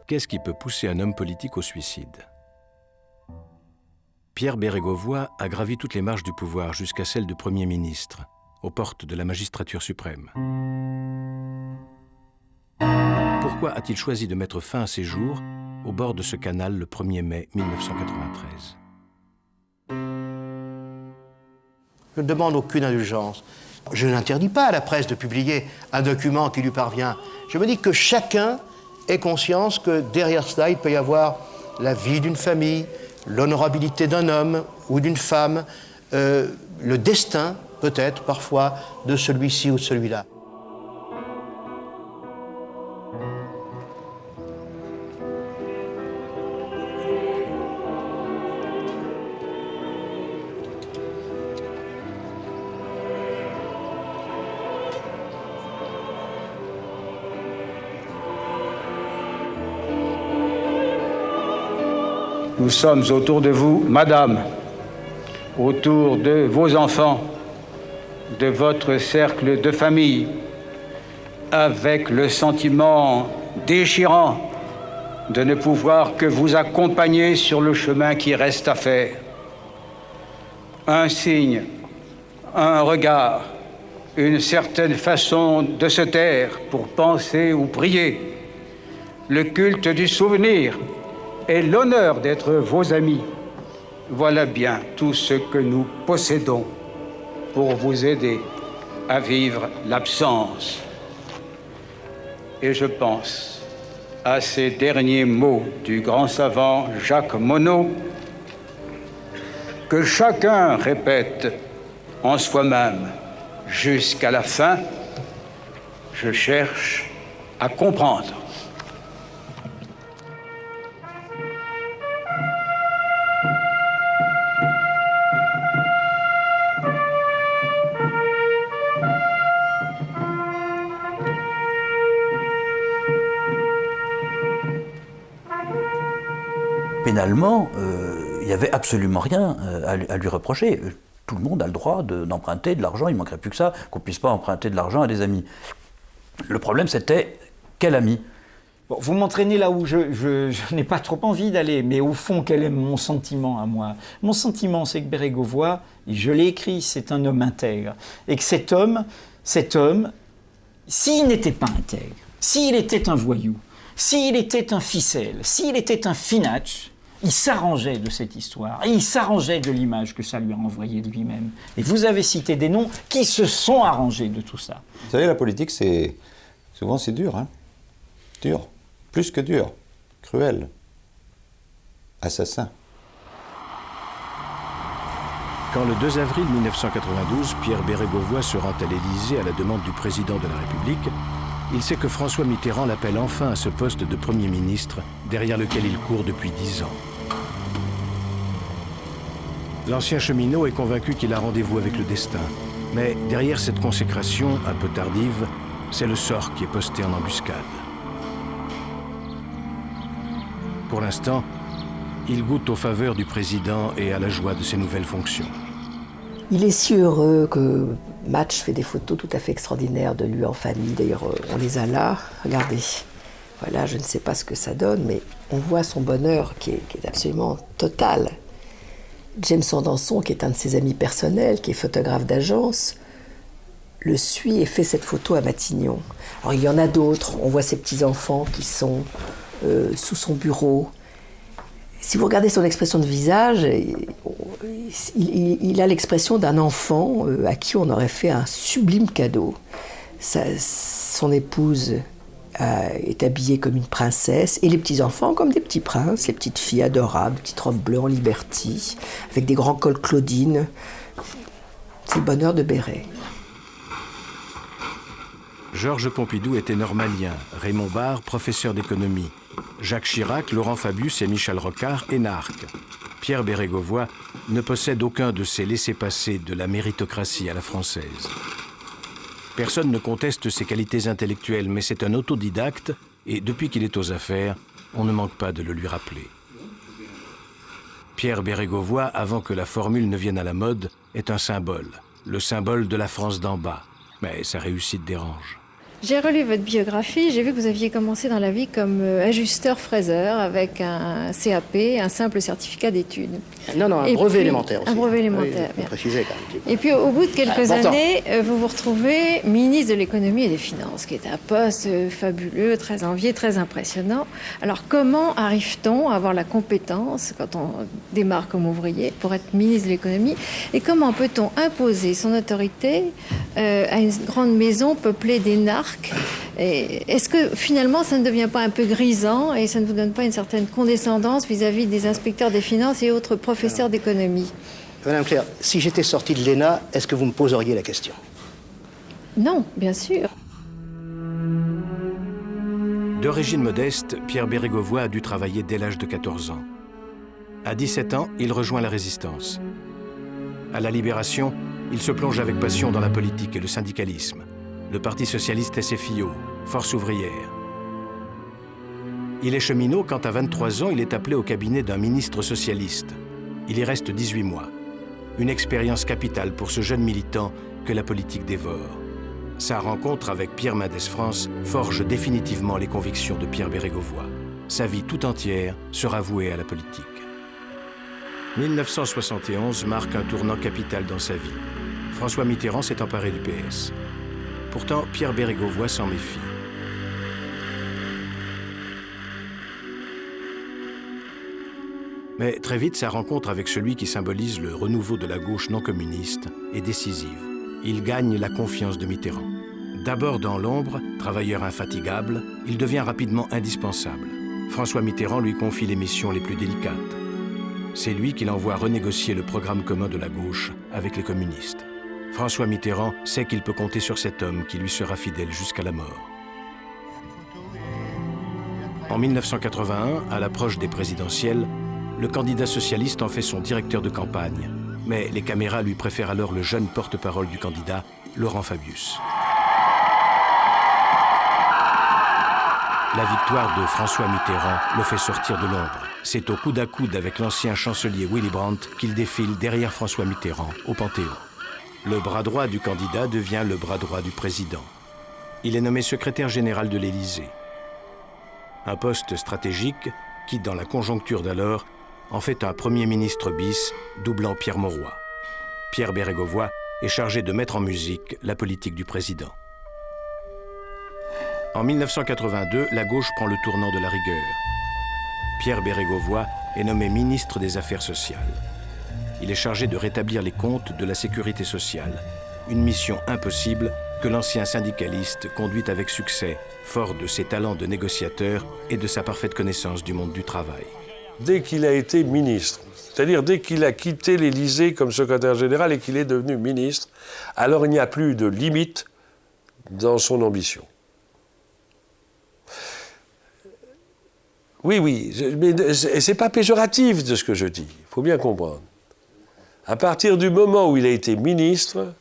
Qu'est-ce qui peut pousser un homme politique au suicide? Pierre Bérégovoy a gravi toutes les marches du pouvoir jusqu'à celle de Premier ministre, aux portes de la magistrature suprême. Pourquoi a-t-il choisi de mettre fin à ses jours au bord de ce canal le 1er mai 1993? Je ne demande aucune indulgence. Je n'interdis pas à la presse de publier un document qui lui parvient. Je me dis que chacun ait conscience que derrière cela, il peut y avoir la vie d'une famille, l'honorabilité d'un homme ou d'une femme, le destin, peut-être, parfois, de celui-ci ou de celui-là. Nous sommes autour de vous, madame, autour de vos enfants, de votre cercle de famille, avec le sentiment déchirant de ne pouvoir que vous accompagner sur le chemin qui reste à faire. Un signe, un regard, une certaine façon de se taire pour penser ou prier, le culte du souvenir et l'honneur d'être vos amis. Voilà bien tout ce que nous possédons pour vous aider à vivre l'absence. Et je pense à ces derniers mots du grand savant Jacques Monod que chacun répète en soi-même jusqu'à la fin. Je cherche à comprendre. Pénalement, il n'y avait absolument rien à lui reprocher. Tout le monde a le droit d'emprunter de l'argent, il ne manquerait plus que ça, qu'on ne puisse pas emprunter de l'argent à des amis. Le problème, c'était quel ami? Bon, vous m'entraînez là où je n'ai pas trop envie d'aller, mais au fond, quel est mon sentiment à moi? Mon sentiment, c'est que Bérégovoy, et je l'ai écrit, c'est un homme intègre. Et que cet homme, s'il n'était pas intègre, s'il était un voyou, s'il était un ficelle, s'il était un finatch, il s'arrangeait de cette histoire, et il s'arrangeait de l'image que ça lui a envoyée de lui-même. Et vous avez cité des noms qui se sont arrangés de tout ça. Vous savez, la politique, souvent c'est dur, hein. Dur, plus que dur, cruel, assassin. Quand le 2 avril 1992, Pierre Bérégovoy se rend à l'Élysée à la demande du président de la République, il sait que François Mitterrand l'appelle enfin à ce poste de Premier ministre, derrière lequel il court depuis 10 ans. L'ancien cheminot est convaincu qu'il a rendez-vous avec le destin. Mais derrière cette consécration, un peu tardive, c'est le sort qui est posté en embuscade. Pour l'instant, il goûte aux faveurs du président et à la joie de ses nouvelles fonctions. Il est si heureux que Match fait des photos tout à fait extraordinaires de lui en famille. D'ailleurs, on les a là. Regardez. Voilà, je ne sais pas ce que ça donne, mais on voit son bonheur qui est absolument total. James Sandanson, qui est un de ses amis personnels, qui est photographe d'agence, le suit et fait cette photo à Matignon. Alors il y en a d'autres. On voit ses petits-enfants qui sont sous son bureau. Si vous regardez son expression de visage, il a l'expression d'un enfant à qui on aurait fait un sublime cadeau. Son épouse est habillée comme une princesse, et les petits-enfants comme des petits princes, les petites filles adorables, petites robes bleues en Liberty, avec des grands cols Claudine. C'est le bonheur de Béret. Georges Pompidou était normalien, Raymond Barre, professeur d'économie, Jacques Chirac, Laurent Fabius et Michel Rocard, énarques. Pierre Bérégovoy ne possède aucun de ces laissez-passer de la méritocratie à la française. Personne ne conteste ses qualités intellectuelles, mais c'est un autodidacte et depuis qu'il est aux affaires, on ne manque pas de le lui rappeler. Pierre Bérégovoy, avant que la formule ne vienne à la mode, est un symbole, le symbole de la France d'en bas. Mais sa réussite dérange. J'ai relu votre biographie, j'ai vu que vous aviez commencé dans la vie comme ajusteur-fraiseur avec un CAP, un simple certificat d'études. Non, un brevet élémentaire aussi. Un brevet élémentaire, Oui, bien. préciser quand même. Et puis au bout de quelques Important. années, vous vous retrouvez ministre de l'économie et des finances, qui est un poste fabuleux, très envié, très impressionnant. Alors comment arrive-t-on à avoir la compétence, quand on démarre comme ouvrier, pour être ministre de l'économie? Et comment peut-on imposer son autorité à une grande maison peuplée d'énarques? Est-ce que finalement ça ne devient pas un peu grisant et ça ne vous donne pas une certaine condescendance vis-à-vis des inspecteurs des finances et autres professeurs d'économie? Madame Claire, si j'étais sorti de l'ENA, est-ce que vous me poseriez la question? Non, bien sûr. D'origine modeste, Pierre Bérégovoy a dû travailler dès l'âge de 14 ans. À 17 ans, il rejoint la résistance. À la Libération, il se plonge avec passion dans la politique et le syndicalisme. Le Parti socialiste SFIO, Force ouvrière. Il est cheminot quand à 23 ans, il est appelé au cabinet d'un ministre socialiste. Il y reste 18 mois. Une expérience capitale pour ce jeune militant que la politique dévore. Sa rencontre avec Pierre Mendès France forge définitivement les convictions de Pierre Bérégovoy. Sa vie tout entière sera vouée à la politique. 1971 marque un tournant capital dans sa vie. François Mitterrand s'est emparé du PS. Pourtant, Pierre Bérégovoy s'en méfie. Mais très vite, sa rencontre avec celui qui symbolise le renouveau de la gauche non communiste est décisive. Il gagne la confiance de Mitterrand. D'abord dans l'ombre, travailleur infatigable, il devient rapidement indispensable. François Mitterrand lui confie les missions les plus délicates. C'est lui qui l'envoie renégocier le programme commun de la gauche avec les communistes. François Mitterrand sait qu'il peut compter sur cet homme qui lui sera fidèle jusqu'à la mort. En 1981, à l'approche des présidentielles, le candidat socialiste en fait son directeur de campagne. Mais les caméras lui préfèrent alors le jeune porte-parole du candidat, Laurent Fabius. La victoire de François Mitterrand le fait sortir de l'ombre. C'est au coude à coude avec l'ancien chancelier Willy Brandt qu'il défile derrière François Mitterrand au Panthéon. Le bras droit du candidat devient le bras droit du président. Il est nommé secrétaire général de l'Élysée. Un poste stratégique qui, dans la conjoncture d'alors, en fait un Premier ministre bis, doublant Pierre Mauroy. Pierre Bérégovoy est chargé de mettre en musique la politique du président. En 1982, la gauche prend le tournant de la rigueur. Pierre Bérégovoy est nommé ministre des Affaires sociales. Il est chargé de rétablir les comptes de la sécurité sociale, une mission impossible que l'ancien syndicaliste conduit avec succès, fort de ses talents de négociateur et de sa parfaite connaissance du monde du travail. Dès qu'il a été ministre, c'est-à-dire dès qu'il a quitté l'Élysée comme secrétaire général et qu'il est devenu ministre, alors il n'y a plus de limite dans son ambition. Oui, mais c'est pas péjoratif de ce que je dis, il faut bien comprendre. À partir du moment où il a été ministre,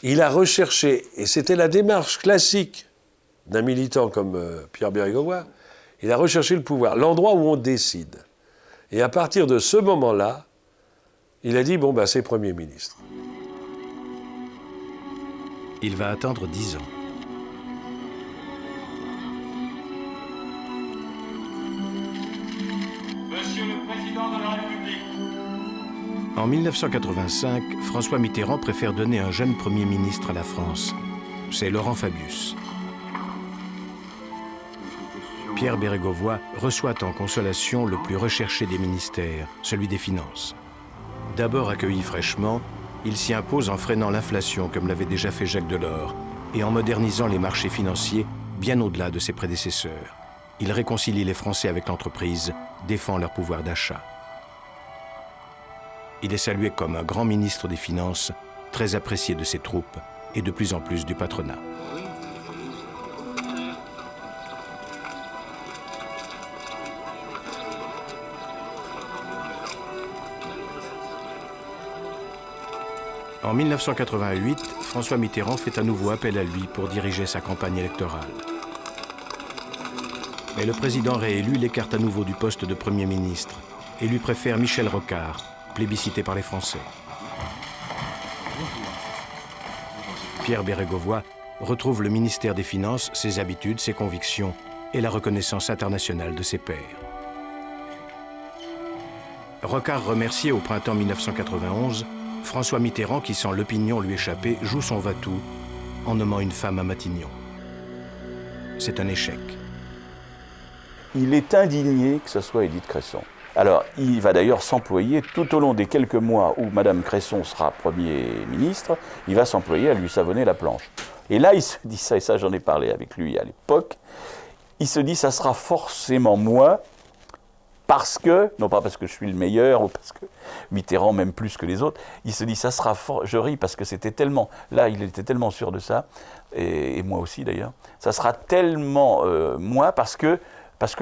il a recherché, et c'était la démarche classique d'un militant comme Pierre Bérégovoy, il a recherché le pouvoir, l'endroit où on décide. Et à partir de ce moment-là, il a dit, bon, ben, c'est Premier ministre. Il va attendre 10 ans. Monsieur le Président de la République. En 1985, François Mitterrand préfère donner un jeune Premier ministre à la France. C'est Laurent Fabius. Pierre Bérégovoy reçoit en consolation le plus recherché des ministères, celui des Finances. D'abord accueilli fraîchement, il s'y impose en freinant l'inflation comme l'avait déjà fait Jacques Delors et en modernisant les marchés financiers bien au-delà de ses prédécesseurs. Il réconcilie les Français avec l'entreprise, défend leur pouvoir d'achat. Il est salué comme un grand ministre des Finances, très apprécié de ses troupes et de plus en plus du patronat. En 1988, François Mitterrand fait à nouveau appel à lui pour diriger sa campagne électorale. Mais le président réélu l'écarte à nouveau du poste de Premier ministre et lui préfère Michel Rocard, plébiscité par les Français. Pierre Bérégovoy retrouve le ministère des Finances, ses habitudes, ses convictions et la reconnaissance internationale de ses pairs. Rocard remercié au printemps 1991, François Mitterrand, qui sent l'opinion lui échapper, joue son va-tout en nommant une femme à Matignon. C'est un échec. Il est indigné que ce soit Édith Cresson. Alors, il va d'ailleurs s'employer, tout au long des quelques mois où Madame Cresson sera Premier ministre, il va s'employer à lui savonner la planche. Et là, il se dit ça, et ça j'en ai parlé avec lui à l'époque, il se dit ça sera forcément moi, parce que, non pas parce que je suis le meilleur, ou parce que Mitterrand m'aime plus que les autres, il se dit ça sera fort, je ris parce que c'était tellement, là il était tellement sûr de ça, et moi aussi d'ailleurs, ça sera tellement moi parce que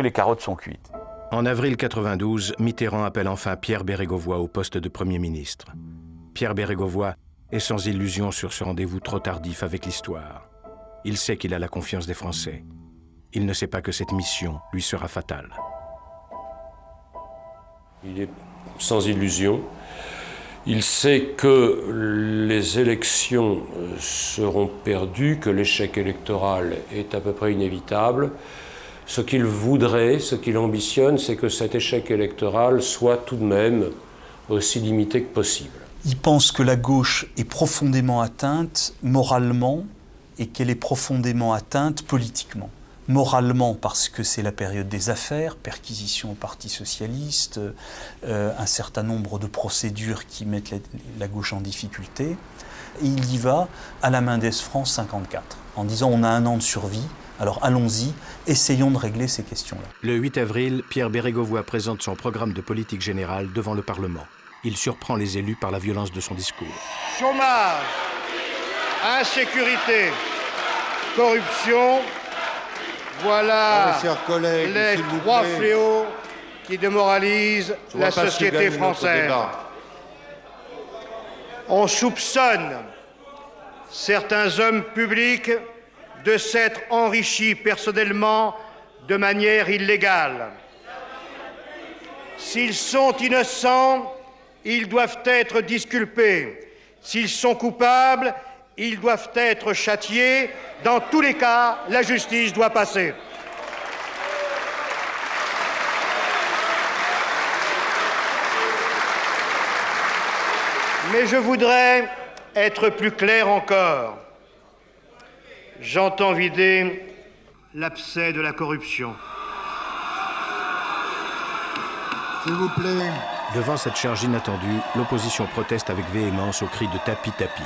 les carottes sont cuites. En avril 92, Mitterrand appelle enfin Pierre Bérégovoy au poste de Premier ministre. Pierre Bérégovoy est sans illusion sur ce rendez-vous trop tardif avec l'histoire. Il sait qu'il a la confiance des Français. Il ne sait pas que cette mission lui sera fatale. Il est sans illusion. Il sait que les élections seront perdues, que l'échec électoral est à peu près inévitable. Ce qu'il voudrait, ce qu'il ambitionne, c'est que cet échec électoral soit tout de même aussi limité que possible. Il pense que la gauche est profondément atteinte moralement et qu'elle est profondément atteinte politiquement. Moralement parce que c'est la période des affaires, perquisition au Parti socialiste, un certain nombre de procédures qui mettent la gauche en difficulté. Et il y va à la main d'Es-France 54, en disant on a un an de survie, alors allons-y, essayons de régler ces questions-là. Le 8 avril, Pierre Bérégovoy présente son programme de politique générale devant le Parlement. Il surprend les élus par la violence de son discours. Chômage, insécurité, corruption, voilà les trois fléaux qui démoralisent la société française. On soupçonne certains hommes publics de s'être enrichis personnellement de manière illégale. S'ils sont innocents, ils doivent être disculpés. S'ils sont coupables, ils doivent être châtiés. Dans tous les cas, la justice doit passer. Mais je voudrais être plus clair encore. J'entends vider l'abcès de la corruption. S'il vous plaît. Devant cette charge inattendue, l'opposition proteste avec véhémence au cri de tapis, tapis.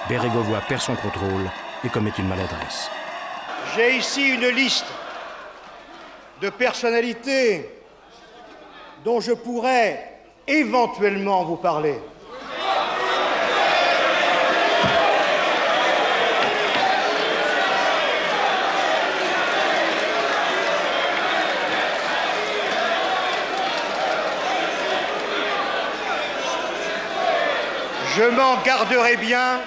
Bérégovoy perd son contrôle et commet une maladresse. J'ai ici une liste de personnalités dont je pourrais éventuellement vous parler. Je m'en garderai bien.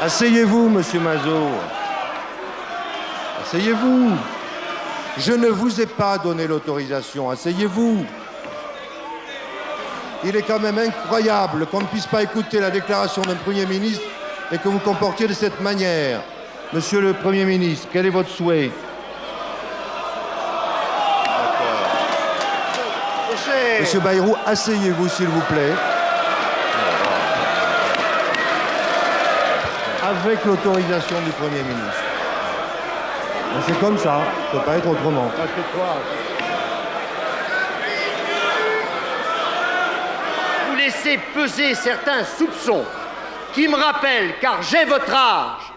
Asseyez-vous, monsieur Mazot. Asseyez-vous. Je ne vous ai pas donné l'autorisation. Asseyez-vous. Il est quand même incroyable qu'on ne puisse pas écouter la déclaration d'un Premier ministre et que vous comportiez de cette manière. Monsieur le Premier ministre, quel est votre souhait? Monsieur Bayrou, asseyez-vous, s'il vous plaît. Avec l'autorisation du Premier ministre. C'est comme ça, ça ne peut pas être autrement. Vous laissez peser certains soupçons qui me rappellent, car j'ai votre âge,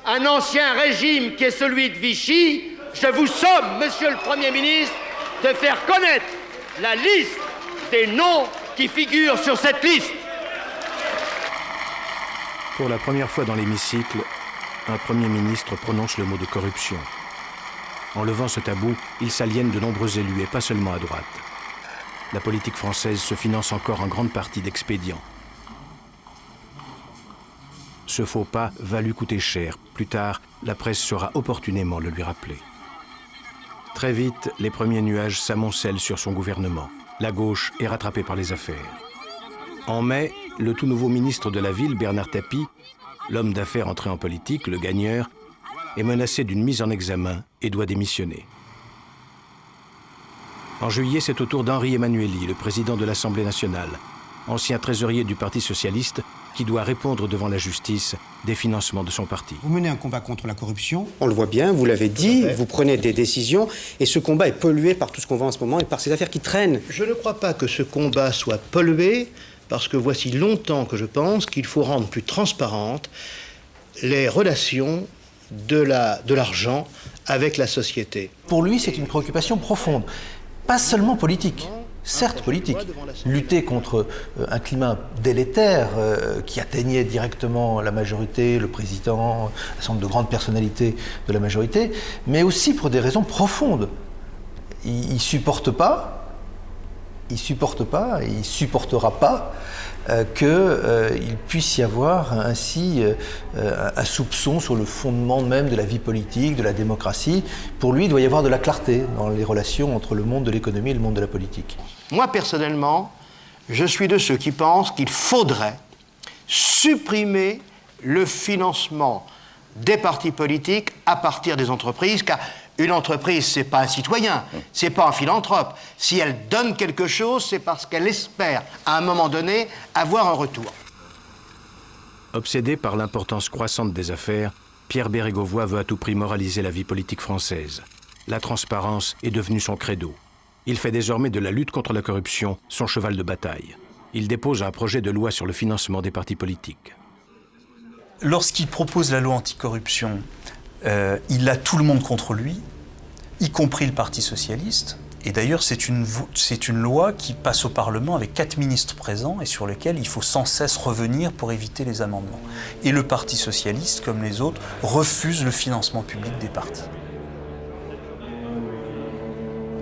un ancien régime qui est celui de Vichy. Je vous somme, monsieur le Premier ministre, de faire connaître la liste des noms qui figurent sur cette liste. Pour la première fois dans l'hémicycle, un Premier ministre prononce le mot de corruption. En levant ce tabou, il s'aliène de nombreux élus, et pas seulement à droite. La politique française se finance encore en grande partie d'expédients. Ce faux pas va lui coûter cher. Plus tard, la presse saura opportunément le lui rappeler. Très vite, les premiers nuages s'amoncellent sur son gouvernement. La gauche est rattrapée par les affaires. En mai, le tout nouveau ministre de la Ville, Bernard Tapie, l'homme d'affaires entré en politique, le gagneur, est menacé d'une mise en examen et doit démissionner. En juillet, c'est au tour d'Henri Emmanuelli, le président de l'Assemblée nationale, ancien trésorier du Parti socialiste, qui doit répondre devant la justice des financements de son parti. Vous menez un combat contre la corruption. On le voit bien, vous l'avez dit, vous prenez des décisions, et ce combat est pollué par tout ce qu'on voit en ce moment et par ces affaires qui traînent. Je ne crois pas que ce combat soit pollué, parce que voici longtemps que je pense qu'il faut rendre plus transparentes les relations de l'argent avec la société. Pour lui, c'est une préoccupation profonde, pas seulement politique. Certes politique, lutter contre un climat délétère qui atteignait directement la majorité, le président, un certain nombre de grandes personnalités de la majorité, mais aussi pour des raisons profondes. Il ne supporte pas, et il ne supportera pas qu'il puisse y avoir ainsi un soupçon sur le fondement même de la vie politique, de la démocratie. Pour lui, il doit y avoir de la clarté dans les relations entre le monde de l'économie et le monde de la politique. Moi, personnellement, je suis de ceux qui pensent qu'il faudrait supprimer le financement des partis politiques à partir des entreprises, car une entreprise, c'est pas un citoyen, c'est pas un philanthrope. Si elle donne quelque chose, c'est parce qu'elle espère, à un moment donné, avoir un retour. Obsédé par l'importance croissante des affaires, Pierre Bérégovoy veut à tout prix moraliser la vie politique française. La transparence est devenue son credo. Il fait désormais de la lutte contre la corruption son cheval de bataille. Il dépose un projet de loi sur le financement des partis politiques. Lorsqu'il propose la loi anticorruption, il a tout le monde contre lui, y compris le Parti socialiste. Et d'ailleurs, c'est une loi qui passe au Parlement avec 4 ministres présents et sur lesquels il faut sans cesse revenir pour éviter les amendements. Et le Parti socialiste, comme les autres, refuse le financement public des partis.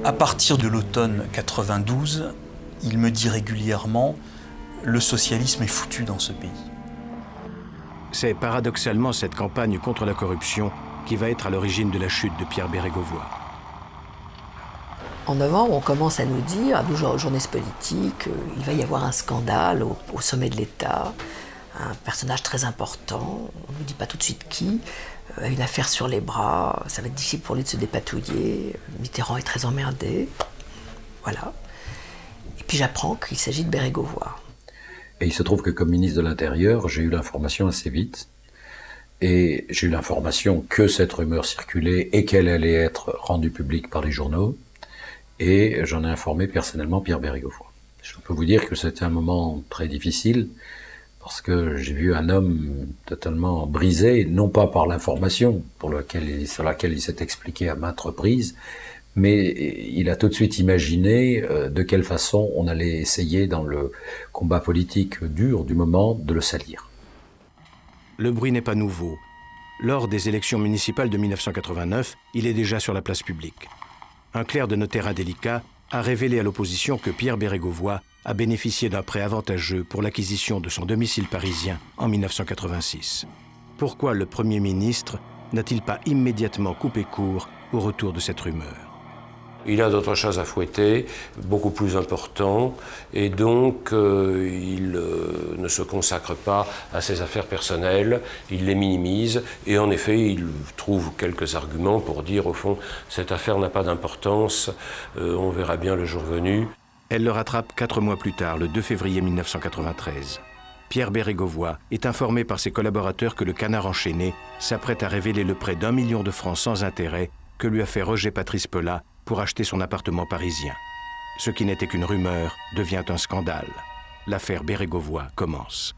À partir de l'automne 92, il me dit régulièrement « le socialisme est foutu dans ce pays ». C'est paradoxalement cette campagne contre la corruption qui va être à l'origine de la chute de Pierre Bérégovoy. En novembre, on commence à nous dire, à nous journalistes politiques, il va y avoir un scandale au sommet de l'État, un personnage très important, on ne nous dit pas tout de suite qui, une affaire sur les bras, ça va être difficile pour lui de se dépatouiller, Mitterrand est très emmerdé, voilà. Et puis j'apprends qu'il s'agit de Bérégovoy. Et il se trouve que comme ministre de l'Intérieur, j'ai eu l'information assez vite, et j'ai eu l'information que cette rumeur circulait et qu'elle allait être rendue publique par les journaux, et j'en ai informé personnellement Pierre Bérégovoy. Je peux vous dire que c'était un moment très difficile, parce que j'ai vu un homme totalement brisé, non pas par l'information sur laquelle il s'est expliqué à maintes reprises, mais il a tout de suite imaginé de quelle façon on allait essayer dans le combat politique dur du moment de le salir. Le bruit n'est pas nouveau. Lors des élections municipales de 1989, il est déjà sur la place publique. Un clerc de notaire indélicat a révélé à l'opposition que Pierre Bérégovoy a bénéficié d'un prêt avantageux pour l'acquisition de son domicile parisien en 1986. Pourquoi le Premier ministre n'a-t-il pas immédiatement coupé court au retour de cette rumeur ? Il a d'autres choses à fouetter, beaucoup plus importantes, et donc il ne se consacre pas à ses affaires personnelles, il les minimise, et en effet, il trouve quelques arguments pour dire, au fond, cette affaire n'a pas d'importance, on verra bien le jour venu. Elle le rattrape 4 mois plus tard, le 2 février 1993. Pierre Bérégovoy est informé par ses collaborateurs que le Canard enchaîné s'apprête à révéler le prêt d'1 million de francs sans intérêt que lui a fait Roger Patrice Pelat pour acheter son appartement parisien. Ce qui n'était qu'une rumeur devient un scandale. L'affaire Bérégovoy commence.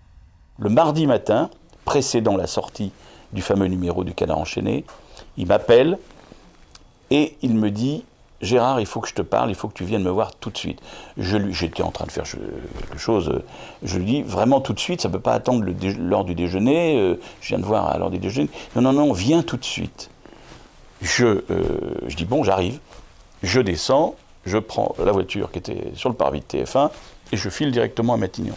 Le mardi matin, précédant la sortie du fameux numéro du Canard enchaîné, il m'appelle et il me dit « Gérard, il faut que je te parle, il faut que tu viennes me voir tout de suite. » J'étais en train de faire quelque chose, je lui dis « Vraiment tout de suite, ça ne peut pas attendre l'heure du déjeuner, je viens de voir à l'heure du déjeuner. » « Non, viens tout de suite. » Je dis « Bon, j'arrive. » Je descends, je prends la voiture qui était sur le parvis de TF1 et je file directement à Matignon.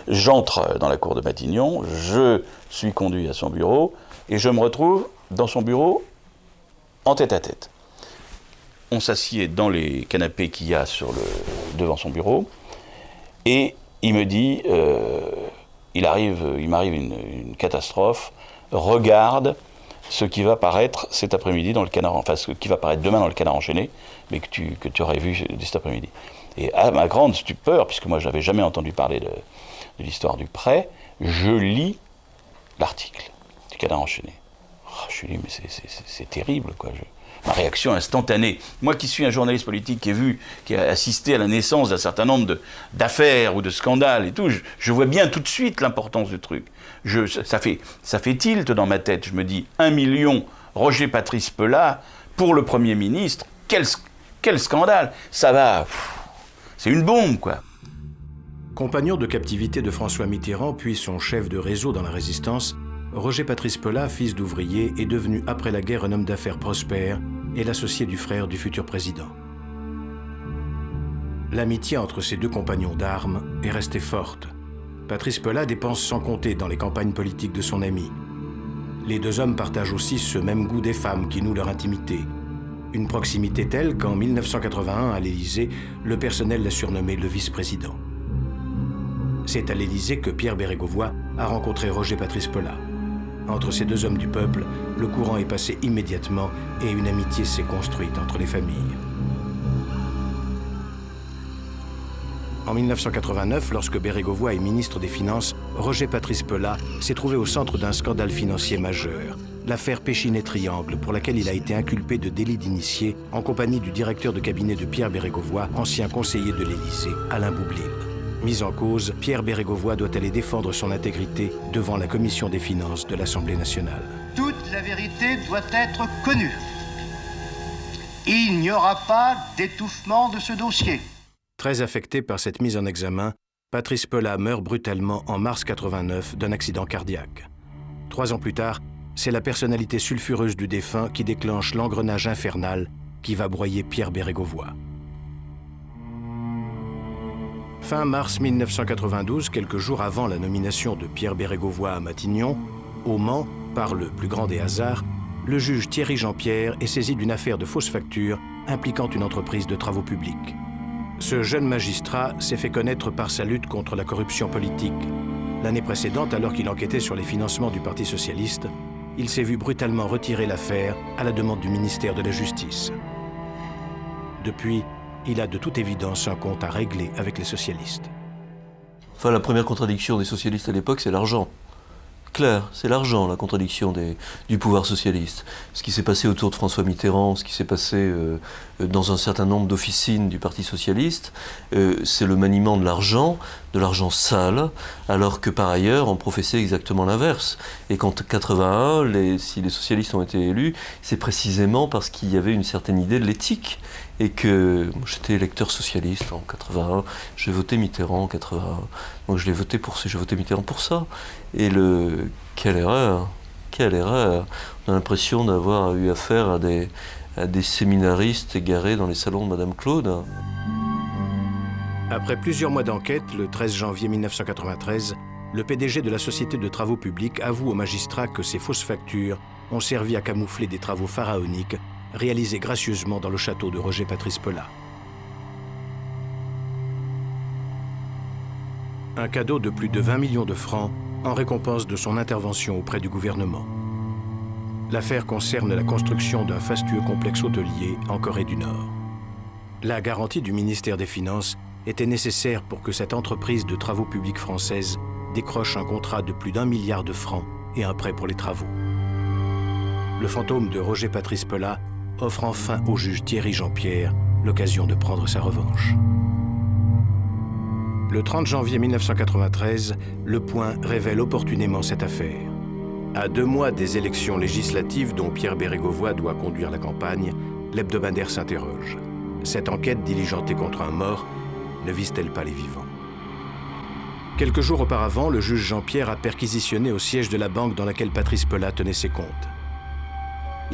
J'entre dans la cour de Matignon, je suis conduit à son bureau et je me retrouve dans son bureau en tête-à-tête. On s'assied dans les canapés qu'il y a devant son bureau Et il me dit, il m'arrive une catastrophe, regarde ce qui va paraître cet après-midi dans le Canard, enfin ce qui va paraître demain dans le Canard enchaîné, mais que tu aurais vu dès cet après-midi. Et à ma grande stupeur, puisque moi je n'avais jamais entendu parler de l'histoire du prêt, je lis l'article du Canard enchaîné. Oh, je lui dis, mais c'est terrible, quoi. Ma réaction instantanée. Moi qui suis un journaliste politique qui a assisté à la naissance d'un certain nombre d'affaires ou de scandales et tout, je vois bien tout de suite l'importance du truc. Ça fait tilt dans ma tête. Je me dis, 1 million, Roger Patrice Pelat, pour le Premier ministre, quel scandale. Ça va, c'est une bombe, quoi. Compagnon de captivité de François Mitterrand, puis son chef de réseau dans la Résistance, Roger Patrice Pelat, fils d'ouvrier, est devenu après la guerre un homme d'affaires prospère et l'associé du frère du futur président. L'amitié entre ces deux compagnons d'armes est restée forte. Patrice Pelat dépense sans compter dans les campagnes politiques de son ami. Les deux hommes partagent aussi ce même goût des femmes qui noue leur intimité. Une proximité telle qu'en 1981, à l'Élysée, le personnel l'a surnommé le vice-président. C'est à l'Élysée que Pierre Bérégovoy a rencontré Roger Patrice Pelat. Entre ces deux hommes du peuple, le courant est passé immédiatement et une amitié s'est construite entre les familles. En 1989, lorsque Bérégovoy est ministre des Finances, Roger Patrice Pelat s'est trouvé au centre d'un scandale financier majeur, l'affaire Péchinet-Triangle, pour laquelle il a été inculpé de délit d'initié en compagnie du directeur de cabinet de Pierre Bérégovoy, ancien conseiller de l'Élysée, Alain Boublil. Mis en cause, Pierre Bérégovoy doit aller défendre son intégrité devant la commission des finances de l'Assemblée nationale. Toute la vérité doit être connue. Il n'y aura pas d'étouffement de ce dossier. Très affecté par cette mise en examen, Patrice Pelat meurt brutalement en mars 89 d'un accident cardiaque. 3 ans plus tard, c'est la personnalité sulfureuse du défunt qui déclenche l'engrenage infernal qui va broyer Pierre Bérégovoy. Fin mars 1992, quelques jours avant la nomination de Pierre Bérégovoy à Matignon, au Mans, par le plus grand des hasards, le juge Thierry Jean-Pierre est saisi d'une affaire de fausse facture impliquant une entreprise de travaux publics. Ce jeune magistrat s'est fait connaître par sa lutte contre la corruption politique. L'année précédente, alors qu'il enquêtait sur les financements du Parti socialiste, il s'est vu brutalement retirer l'affaire à la demande du ministère de la Justice. Depuis, il a de toute évidence un compte à régler avec les socialistes. Enfin, la première contradiction des socialistes à l'époque, c'est l'argent. Clair, c'est l'argent, la contradiction du pouvoir socialiste. Ce qui s'est passé autour de François Mitterrand, ce qui s'est passé dans un certain nombre d'officines du Parti socialiste, c'est le maniement de l'argent sale, alors que par ailleurs, on professait exactement l'inverse. Et qu'en 81, si les socialistes ont été élus, c'est précisément parce qu'il y avait une certaine idée de l'éthique. Et que j'étais électeur socialiste en 81, j'ai voté Mitterrand en 81, donc j'ai voté Mitterrand pour ça. Et quelle erreur, on a l'impression d'avoir eu affaire à des séminaristes égarés dans les salons de Madame Claude. Après plusieurs mois d'enquête, le 13 janvier 1993, le PDG de la Société de Travaux Publics avoue aux magistrats que ces fausses factures ont servi à camoufler des travaux pharaoniques réalisé gracieusement dans le château de Roger Patrice Pelat. Un cadeau de plus de 20 millions de francs en récompense de son intervention auprès du gouvernement. L'affaire concerne la construction d'un fastueux complexe hôtelier en Corée du Nord. La garantie du ministère des Finances était nécessaire pour que cette entreprise de travaux publics française décroche un contrat de plus d'1 milliard de francs et un prêt pour les travaux. Le fantôme de Roger Patrice Pelat offre enfin au juge Thierry Jean-Pierre l'occasion de prendre sa revanche. Le 30 janvier 1993, Le Point révèle opportunément cette affaire. À 2 mois des élections législatives dont Pierre Bérégovoy doit conduire la campagne, l'hebdomadaire s'interroge. Cette enquête diligentée contre un mort ne vise-t-elle pas les vivants? Quelques jours auparavant, le juge Jean-Pierre a perquisitionné au siège de la banque dans laquelle Patrice Pelat tenait ses comptes.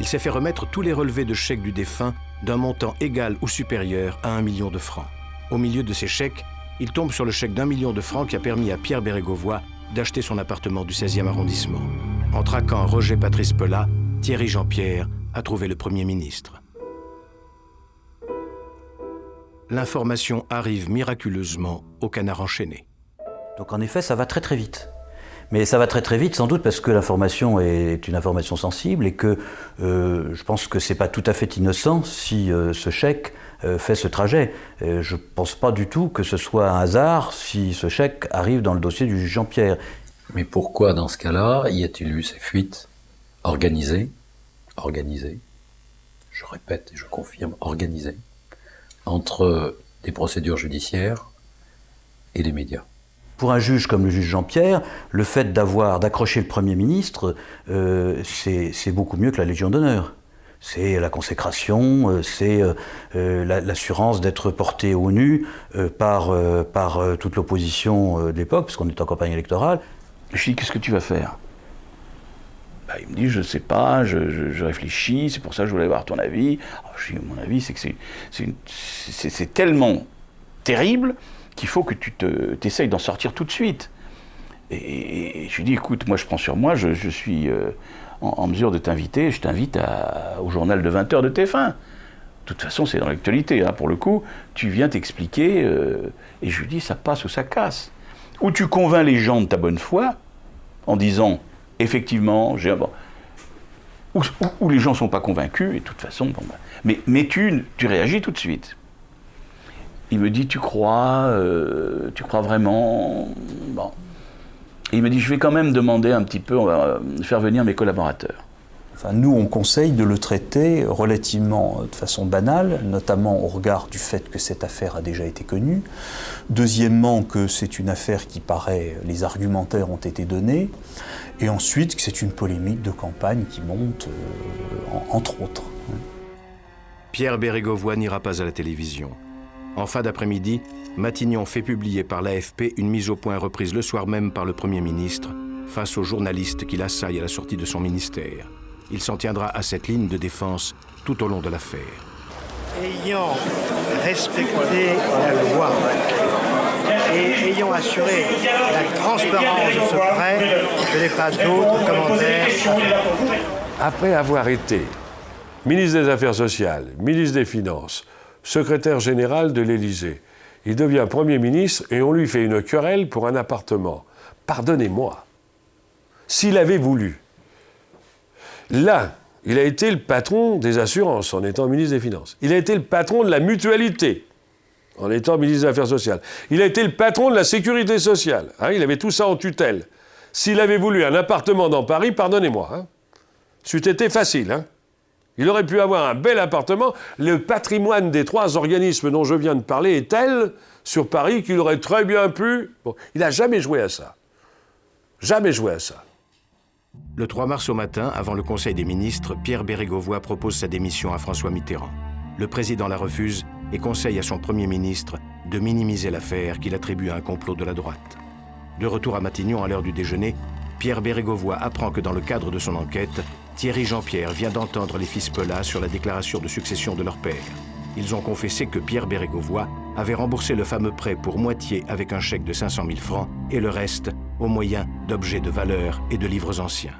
Il s'est fait remettre tous les relevés de chèques du défunt d'un montant égal ou supérieur à 1 million de francs. Au milieu de ces chèques, il tombe sur le chèque d'1 million de francs qui a permis à Pierre Bérégovoy d'acheter son appartement du 16e arrondissement. En traquant Roger Patrice Pelat, Thierry Jean-Pierre a trouvé le Premier ministre. l'information arrive miraculeusement au Canard enchaîné. Donc en effet, ça va très très vite. Mais ça va très très vite sans doute parce que l'information est une information sensible et que je pense que c'est pas tout à fait innocent si ce chèque fait ce trajet. Je pense pas du tout que ce soit un hasard si ce chèque arrive dans le dossier du juge Jean-Pierre. Mais pourquoi dans ce cas-là y a-t-il eu ces fuites organisées, je répète et je confirme, organisées, entre des procédures judiciaires et les médias? Pour un juge comme le juge Jean-Pierre, le fait d'accrocher le Premier ministre, c'est beaucoup mieux que la Légion d'honneur. C'est la consécration, c'est l'assurance d'être porté au nu par toute l'opposition de l'époque, parce qu'on est en campagne électorale. Je lui dis, qu'est-ce que tu vas faire? Il me dit, je sais pas, je réfléchis, c'est pour ça que je voulais avoir ton avis. Alors, je lui dis, mon avis, c'est que c'est tellement terrible qu'il faut que tu t'essayes d'en sortir tout de suite. Et je lui dis, écoute, moi je prends sur moi, je suis en mesure de t'inviter, je t'invite au journal de 20h de TF1. De toute façon, c'est dans l'actualité, hein, pour le coup, tu viens t'expliquer, et je lui dis, ça passe ou ça casse. Ou tu convaincs les gens de ta bonne foi, en disant, effectivement, ou les gens ne sont pas convaincus, et de toute façon, mais tu réagis tout de suite. Il me dit, tu crois vraiment? Bon. Et il me dit, je vais quand même demander un petit peu, on va faire venir mes collaborateurs. Enfin, nous, on conseille de le traiter relativement de façon banale, notamment au regard du fait que cette affaire a déjà été connue. Deuxièmement, que c'est une affaire qui paraît, les argumentaires ont été donnés. Et ensuite, que c'est une polémique de campagne qui monte, entre autres. Pierre Bérégovoy n'ira pas à la télévision. En fin d'après-midi, Matignon fait publier par l'AFP une mise au point reprise le soir même par le Premier ministre face aux journalistes qui l'assaillent à la sortie de son ministère. Il s'en tiendra à cette ligne de défense tout au long de l'affaire. Ayant respecté la loi et ayant assuré la transparence de ce prêt, je n'ai pas d'autres commentaires. Après avoir été ministre des Affaires sociales, ministre des Finances, secrétaire général de l'Élysée, il devient Premier ministre et on lui fait une querelle pour un appartement. Pardonnez-moi, s'il avait voulu. Là, il a été le patron des assurances en étant ministre des Finances. Il a été le patron de la mutualité en étant ministre des Affaires sociales. Il a été le patron de la sécurité sociale. Hein, il avait tout ça en tutelle. S'il avait voulu un appartement dans Paris, pardonnez-moi, hein, c'eût été facile. Hein. Il aurait pu avoir un bel appartement. Le patrimoine des 3 organismes dont je viens de parler est tel sur Paris qu'il aurait très bien pu... Bon, il n'a jamais joué à ça. Jamais joué à ça. Le 3 mars au matin, avant le Conseil des ministres, Pierre Bérégovoy propose sa démission à François Mitterrand. Le président la refuse et conseille à son Premier ministre de minimiser l'affaire qu'il attribue à un complot de la droite. De retour à Matignon à l'heure du déjeuner, Pierre Bérégovoy apprend que dans le cadre de son enquête, Thierry Jean-Pierre vient d'entendre les fils Pelat sur la déclaration de succession de leur père. Ils ont confessé que Pierre Bérégovoy avait remboursé le fameux prêt pour moitié avec un chèque de 500 000 francs et le reste au moyen d'objets de valeur et de livres anciens.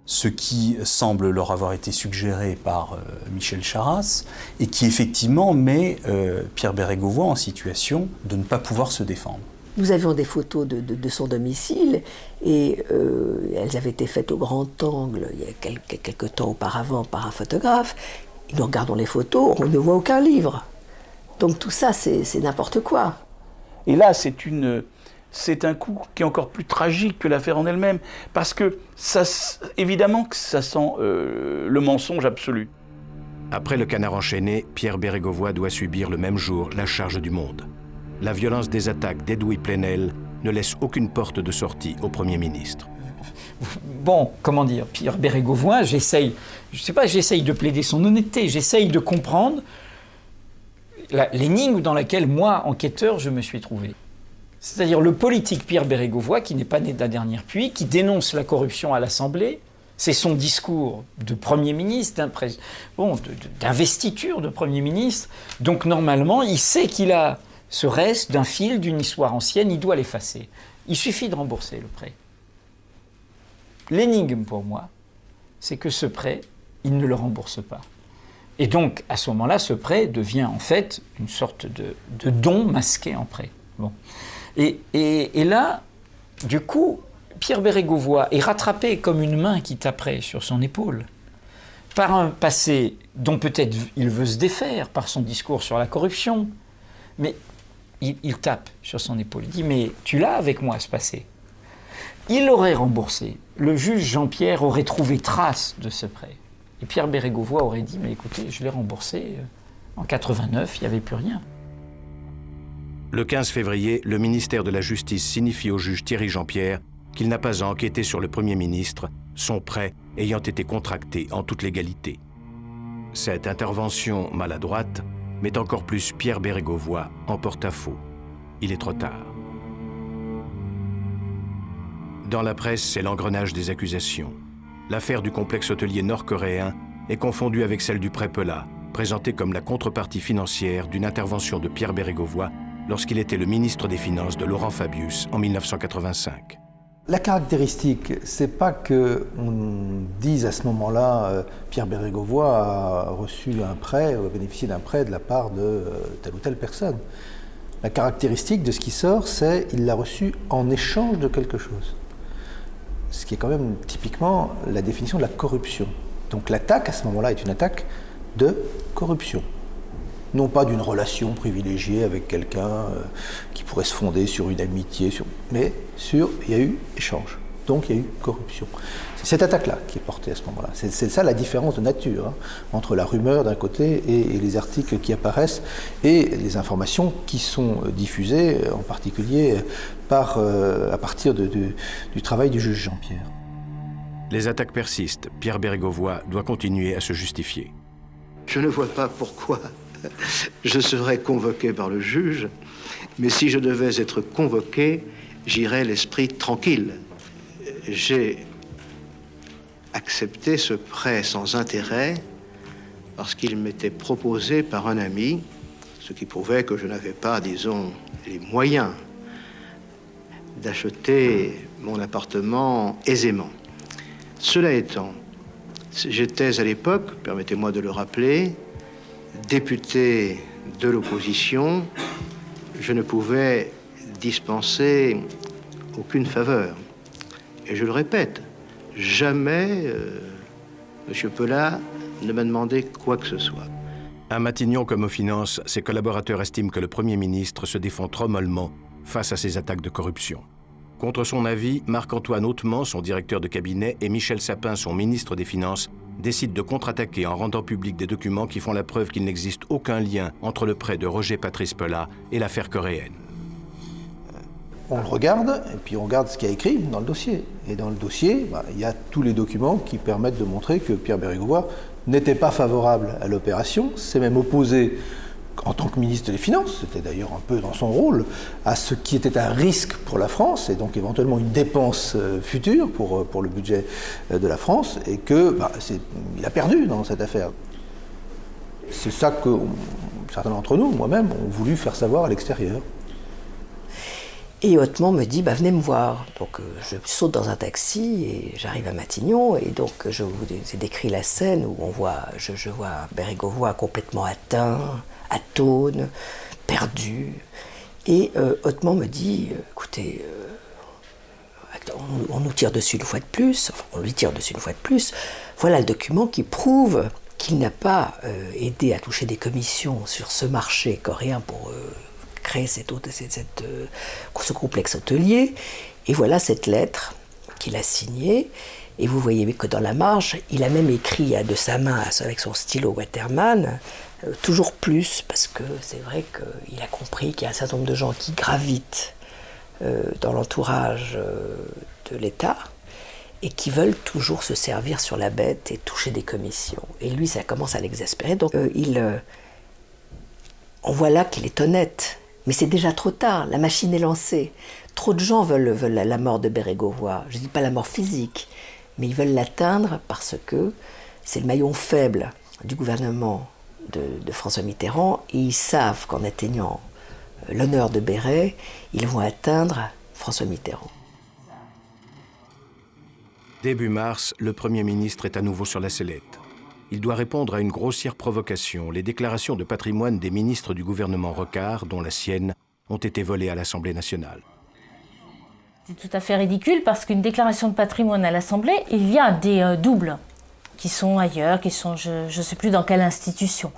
Ce qui semble leur avoir été suggéré par Michel Charasse et qui effectivement met Pierre Bérégovoy en situation de ne pas pouvoir se défendre. Nous avions des photos de son domicile et elles avaient été faites au grand angle il y a quelques temps auparavant par un photographe. Et nous regardons les photos, on ne voit aucun livre. Donc tout ça, c'est n'importe quoi. Et là, c'est un coup qui est encore plus tragique que l'affaire en elle-même, parce que évidemment que ça sent le mensonge absolu. Après le Canard enchaîné, Pierre Bérégovoy doit subir le même jour la charge du Monde. La violence des attaques d'Edoui Plenel ne laisse aucune porte de sortie au Premier ministre. Bon, comment dire, Pierre Bérégovoy, j'essaye de plaider son honnêteté, j'essaye de comprendre l'énigme dans laquelle moi, enquêteur, je me suis trouvé. C'est-à-dire le politique Pierre Bérégovoy, qui n'est pas né de la dernière pluie, qui dénonce la corruption à l'Assemblée. C'est son discours de Premier ministre, d'investiture de Premier ministre. Donc normalement, il sait qu'il a ce reste d'un fil, d'une histoire ancienne, il doit l'effacer. Il suffit de rembourser le prêt. L'énigme pour moi, c'est que ce prêt, il ne le rembourse pas. Et donc, à ce moment-là, ce prêt devient en fait une sorte de don masqué en prêt. Bon. Et là, du coup, Pierre Bérégovoy est rattrapé comme une main qui taperait sur son épaule par un passé dont peut-être il veut se défaire par son discours sur la corruption, mais il tape sur son épaule. Il dit « Mais tu l'as avec moi, ce passé ». Il aurait remboursé. Le juge Jean-Pierre aurait trouvé trace de ce prêt. Et Pierre Bérégovoy aurait dit « Mais écoutez, je l'ai remboursé en 89, il n'y avait plus rien ». Le 15 février, le ministère de la Justice signifie au juge Thierry Jean-Pierre qu'il n'a pas à enquêter sur le Premier ministre, son prêt ayant été contracté en toute légalité. Cette intervention maladroite met encore plus Pierre Bérégovoy en porte-à-faux. Il est trop tard. Dans la presse, c'est l'engrenage des accusations. L'affaire du complexe hôtelier nord-coréen est confondue avec celle du prêt Pela, présentée comme la contrepartie financière d'une intervention de Pierre Bérégovoy lorsqu'il était le ministre des Finances de Laurent Fabius en 1985. La caractéristique, c'est pas qu'on dise à ce moment-là Pierre Bérégovoy a reçu un prêt, ou a bénéficié d'un prêt de la part de telle ou telle personne. La caractéristique de ce qui sort, c'est qu'il l'a reçu en échange de quelque chose. Ce qui est quand même typiquement la définition de la corruption. Donc l'attaque à ce moment-là est une attaque de corruption. Non pas d'une relation privilégiée avec quelqu'un qui pourrait se fonder sur une amitié, mais il y a eu échange. Donc il y a eu corruption. C'est cette attaque-là qui est portée à ce moment-là. C'est ça la différence de nature entre la rumeur d'un côté et les articles qui apparaissent et les informations qui sont diffusées, en particulier à partir du travail du juge Jean-Pierre. Les attaques persistent. Pierre Bérégovoy doit continuer à se justifier. Je ne vois pas pourquoi je serais convoqué par le juge, mais si je devais être convoqué, j'irais l'esprit tranquille. J'ai accepté ce prêt sans intérêt parce qu'il m'était proposé par un ami, ce qui prouvait que je n'avais pas, disons, les moyens d'acheter mon appartement aisément. Cela étant, j'étais à l'époque, permettez-moi de le rappeler, député de l'opposition, je ne pouvais dispenser aucune faveur. Et je le répète, jamais M. Pela ne m'a demandé quoi que ce soit. À Matignon comme aux finances, ses collaborateurs estiment que le Premier ministre se défend trop mollement face à ces attaques de corruption. Contre son avis, Marc-Antoine Hautemans, son directeur de cabinet, et Michel Sapin, son ministre des Finances, décident de contre-attaquer en rendant public des documents qui font la preuve qu'il n'existe aucun lien entre le prêt de Roger Patrice Pela et l'affaire coréenne. On le regarde, et puis on regarde ce qu'il y a écrit dans le dossier. Et dans le dossier, il y a tous les documents qui permettent de montrer que Pierre Bérégovoy n'était pas favorable à l'opération, s'est même opposé en tant que ministre des Finances, c'était d'ailleurs un peu dans son rôle, à ce qui était un risque pour la France, et donc éventuellement une dépense future pour le budget de la France, et qu'il a perdu dans cette affaire. C'est ça que certains d'entre nous, moi-même, ont voulu faire savoir à l'extérieur. Et Hautemans me dit, venez me voir. Donc je saute dans un taxi et j'arrive à Matignon. Et donc je vous ai décrit la scène où je vois Bérégovoy complètement atteint, atone, perdu. Et Hautemans me dit, écoutez, on nous tire dessus une fois de plus, enfin on lui tire dessus une fois de plus. Voilà le document qui prouve qu'il n'a pas aidé à toucher des commissions sur ce marché coréen pour créer ce complexe hôtelier. Et voilà cette lettre qu'il a signée. Et vous voyez que dans la marge, il a même écrit de sa main, avec son stylo Waterman, toujours plus, parce que c'est vrai qu'il a compris qu'il y a un certain nombre de gens qui gravitent dans l'entourage de l'État et qui veulent toujours se servir sur la bête et toucher des commissions. Et lui, ça commence à l'exaspérer. Donc on voit là qu'il est honnête. Mais c'est déjà trop tard, la machine est lancée. Trop de gens veulent la mort de Bérégovoy. Je ne dis pas la mort physique, mais ils veulent l'atteindre parce que c'est le maillon faible du gouvernement de François Mitterrand, et ils savent qu'en atteignant l'honneur de Béret, ils vont atteindre François Mitterrand. Début mars, le Premier ministre est à nouveau sur la sellette. il doit répondre à une grossière provocation, les déclarations de patrimoine des ministres du gouvernement Rocard, dont la sienne, ont été volées à l'Assemblée nationale. C'est tout à fait ridicule parce qu'une déclaration de patrimoine à l'Assemblée, il y a des doubles qui sont ailleurs, qui sont je ne sais plus dans quelle institution.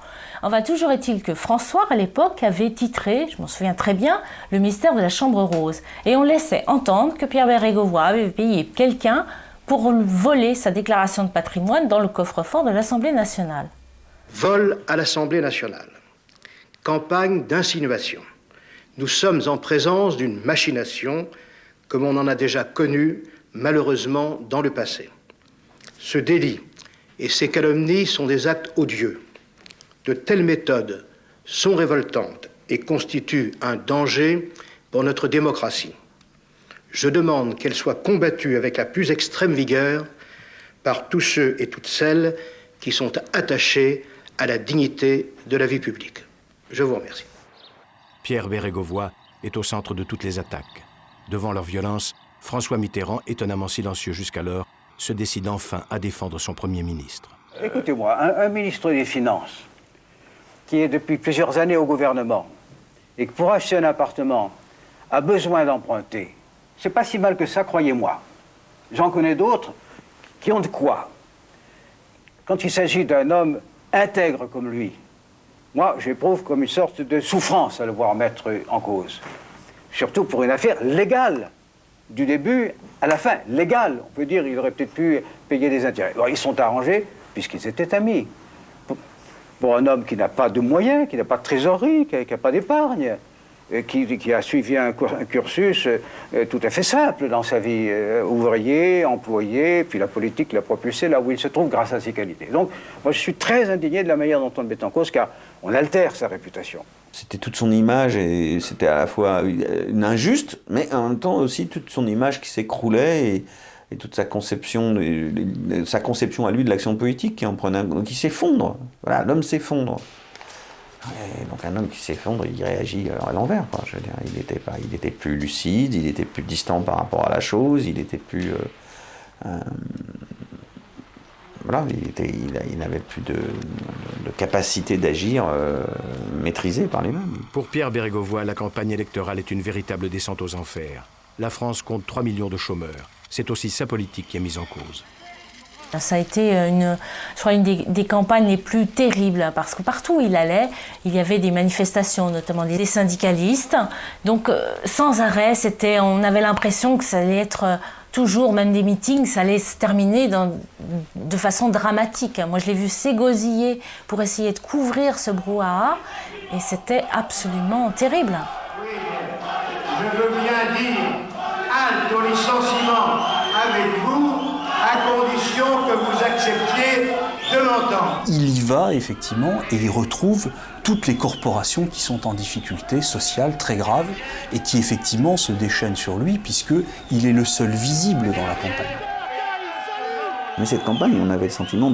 Enfin, toujours est-il que François, à l'époque, avait titré, je m'en souviens très bien, le ministère de la Chambre rose. Et on laissait entendre que Pierre Bérégovoy avait payé quelqu'un pour voler sa déclaration de patrimoine dans le coffre-fort de l'Assemblée nationale. Vol à l'Assemblée nationale. Campagne d'insinuation. Nous sommes en présence d'une machination comme on en a déjà connu, malheureusement, dans le passé. Ce délit et ces calomnies sont des actes odieux. De telles méthodes sont révoltantes et constituent un danger pour notre démocratie. Je demande qu'elles soient combattues avec la plus extrême vigueur par tous ceux et toutes celles qui sont attachés à la dignité de la vie publique. Je vous remercie. Pierre Bérégovoy est au centre de toutes les attaques. Devant leur violence, François Mitterrand, étonnamment silencieux jusqu'alors, se décide enfin à défendre son Premier ministre. Écoutez-moi, un ministre des Finances qui est depuis plusieurs années au gouvernement et qui, pour acheter un appartement, a besoin d'emprunter, c'est pas si mal que ça, croyez-moi. J'en connais d'autres qui ont de quoi. Quand il s'agit d'un homme intègre comme lui, moi, j'éprouve comme une sorte de souffrance à le voir mettre en cause. Surtout pour une affaire légale, du début à la fin, légale. On peut dire qu'il aurait peut-être pu payer des intérêts. Alors, ils sont arrangés puisqu'ils étaient amis. Pour un homme qui n'a pas de moyens, qui n'a pas de trésorerie, qui n'a pas d'épargne, qui a suivi un cursus tout à fait simple dans sa vie, ouvrier, employé, puis la politique l'a propulsé là où il se trouve grâce à ses qualités. Donc, moi, je suis très indigné de la manière dont on le met en cause, car on altère sa réputation. C'était toute son image, et c'était à la fois une injuste, mais en même temps aussi toute son image qui s'écroulait, et toute sa conception à lui de l'action politique qui s'effondre. Voilà, l'homme s'effondre. Et donc un homme qui s'effondre, il réagit à l'envers. Je veux dire, il était plus lucide, il était plus distant par rapport à la chose, il était plus... voilà, il n'avait plus de capacité d'agir maîtrisée par lui-même. Pour Pierre Bérégovoy, la campagne électorale est une véritable descente aux enfers. La France compte 3 millions de chômeurs. C'est aussi sa politique qui est mise en cause. Ça a été une des campagnes les plus terribles, parce que partout où il allait, il y avait des manifestations, notamment des syndicalistes. Donc sans arrêt, on avait l'impression que ça allait être toujours, même des meetings, ça allait se terminer de façon dramatique. Moi, je l'ai vu s'égosiller pour essayer de couvrir ce brouhaha, et c'était absolument terrible. Oui, je veux bien dire halte au licenciement avec vous, à condition que vous acceptiez de m'entendre. Il y va, effectivement, et il retrouve toutes les corporations qui sont en difficulté sociale très grave et qui, effectivement, se déchaînent sur lui, puisqu'il est le seul visible dans la campagne. Mais cette campagne, on avait le sentiment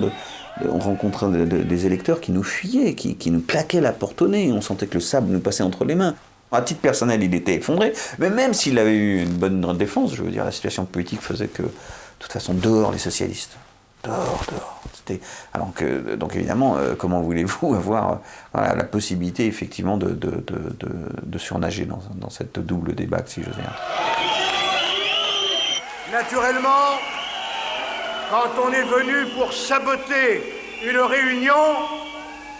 on rencontrait des électeurs qui nous fuyaient, qui nous claquaient la porte au nez, on sentait que le sable nous passait entre les mains. À titre personnel, il était effondré, mais même s'il avait eu une bonne défense, je veux dire, la situation politique faisait que, de toute façon, dehors les socialistes. Dehors. Donc évidemment, comment voulez-vous avoir la possibilité, effectivement, de surnager dans cette double débâcle, si j'ose dire. Naturellement, quand on est venu pour saboter une réunion,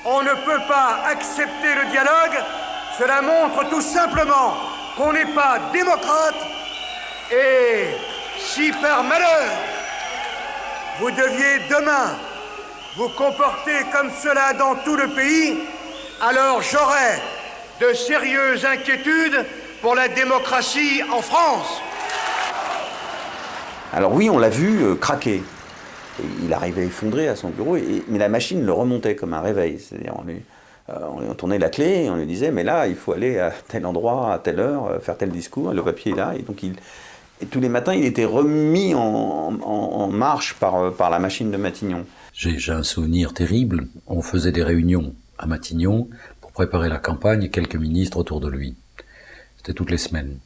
on ne peut pas accepter le dialogue. Cela montre tout simplement qu'on n'est pas démocrate, et si par malheur vous deviez demain vous comporter comme cela dans tout le pays, alors j'aurais de sérieuses inquiétudes pour la démocratie en France. Alors oui, on l'a vu craquer. Et il arrivait effondré à son bureau, mais la machine le remontait comme un réveil. C'est-à-dire, on lui tournait la clé et on lui disait, mais là, il faut aller à tel endroit, à telle heure, faire tel discours, le papier est là. Et donc, et tous les matins, il était remis en marche par la machine de Matignon. J'ai un souvenir terrible. On faisait des réunions à Matignon pour préparer la campagne et quelques ministres autour de lui. C'était toutes les semaines.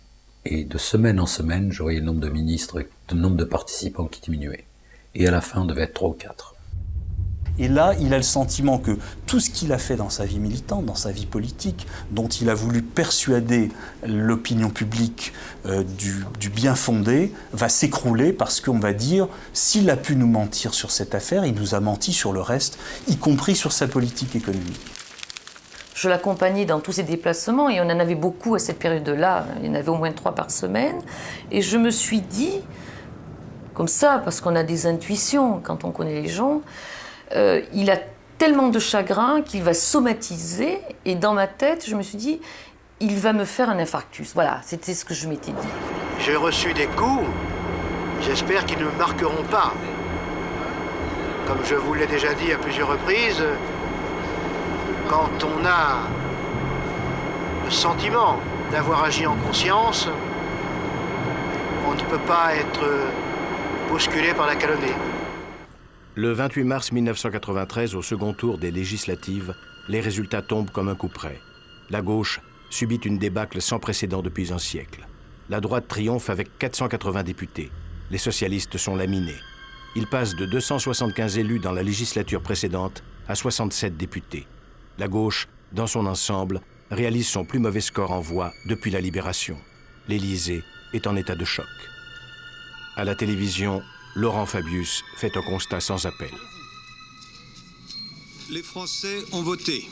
Et de semaine en semaine, je voyais le nombre de ministres, le nombre de participants qui diminuait. Et à la fin, on devait être 3 ou 4. Et là, il a le sentiment que tout ce qu'il a fait dans sa vie militante, dans sa vie politique, dont il a voulu persuader l'opinion publique du bien fondé, va s'écrouler parce qu'on va dire, s'il a pu nous mentir sur cette affaire, il nous a menti sur le reste, y compris sur sa politique économique. Je l'accompagnais dans tous ses déplacements et on en avait beaucoup à cette période-là. Il y en avait au moins 3 par semaine. Et je me suis dit, comme ça, parce qu'on a des intuitions quand on connaît les gens, il a tellement de chagrin qu'il va somatiser. Et dans ma tête, je me suis dit, il va me faire un infarctus. Voilà, c'était ce que je m'étais dit. J'ai reçu des coups, j'espère qu'ils ne me marqueront pas. Comme je vous l'ai déjà dit à plusieurs reprises, quand on a le sentiment d'avoir agi en conscience, on ne peut pas être bousculé par la calomnie. Le 28 mars 1993, au second tour des législatives, les résultats tombent comme un coup près. La gauche subit une débâcle sans précédent depuis un siècle. La droite triomphe avec 480 députés. Les socialistes sont laminés. Ils passent de 275 élus dans la législature précédente à 67 députés. La gauche, dans son ensemble, réalise son plus mauvais score en voix depuis la Libération. L'Élysée est en état de choc. À la télévision, Laurent Fabius fait un constat sans appel. Les Français ont voté.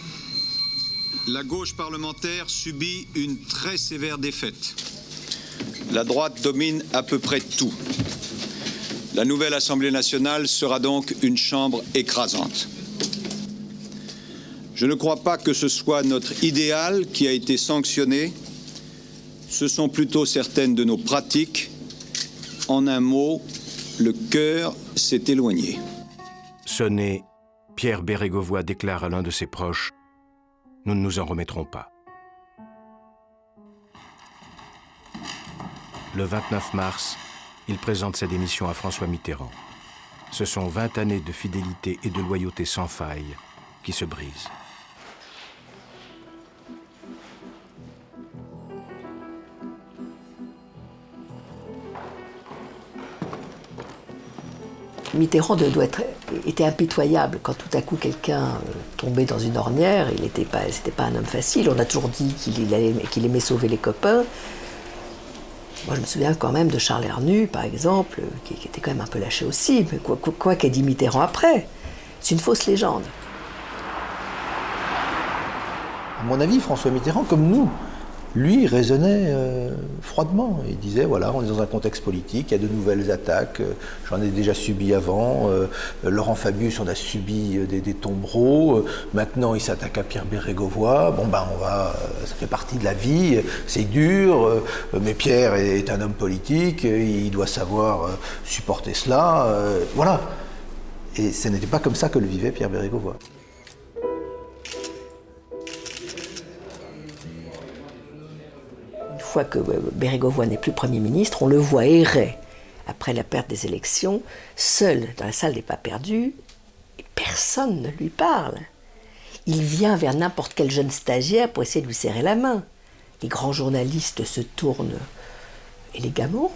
La gauche parlementaire subit une très sévère défaite. La droite domine à peu près tout. La nouvelle Assemblée nationale sera donc une chambre écrasante. Je ne crois pas que ce soit notre idéal qui a été sanctionné. Ce sont plutôt certaines de nos pratiques. En un mot, le cœur s'est éloigné. Sonné, Pierre Bérégovoy déclare à l'un de ses proches « Nous ne nous en remettrons pas ». Le 29 mars, il présente sa démission à François Mitterrand. Ce sont 20 années de fidélité et de loyauté sans faille qui se brisent. Mitterrand était impitoyable quand tout à coup quelqu'un tombait dans une ornière. C'était pas un homme facile. On a toujours dit qu'il aimait sauver les copains. Moi, je me souviens quand même de Charles Hernu, par exemple, qui était quand même un peu lâché aussi. Mais quoi qu'a dit Mitterrand après, c'est une fausse légende. À mon avis, François Mitterrand, comme nous, lui, raisonnait froidement. Il disait, voilà, on est dans un contexte politique, il y a de nouvelles attaques, j'en ai déjà subi avant, Laurent Fabius en a subi des tombereaux, maintenant il s'attaque à Pierre Bérégovoy, ça fait partie de la vie, c'est dur, mais Pierre est un homme politique, il doit savoir supporter cela, voilà. Et ce n'était pas comme ça que le vivait Pierre Bérégovoy. Une fois que Bérégovoy n'est plus Premier ministre, on le voit errer après la perte des élections, seul dans la salle des pas perdus, et personne ne lui parle. Il vient vers n'importe quel jeune stagiaire pour essayer de lui serrer la main. Les grands journalistes se tournent élégamment,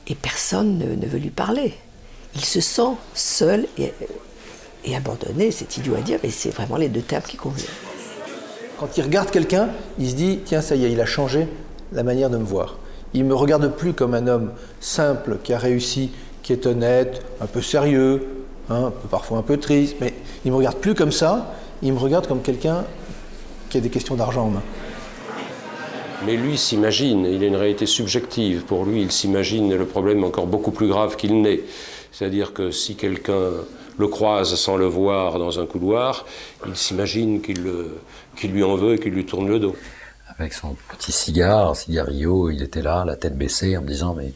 et personne ne veut lui parler. Il se sent seul et abandonné, c'est idiot à dire, mais c'est vraiment les deux termes qui conviennent. Quand il regarde quelqu'un, il se dit « Tiens, ça y est, il a changé la manière de me voir. Il ne me regarde plus comme un homme simple, qui a réussi, qui est honnête, un peu sérieux, parfois un peu triste, mais il ne me regarde plus comme ça, il me regarde comme quelqu'un qui a des questions d'argent en main. » Mais lui s'imagine, il a une réalité subjective. Pour lui, il s'imagine le problème encore beaucoup plus grave qu'il n'est. C'est-à-dire que si quelqu'un le croise sans le voir dans un couloir, il s'imagine qu'il lui en veut et qu'il lui tourne le dos. Avec son petit cigarillo, il était là, la tête baissée, en me disant « mais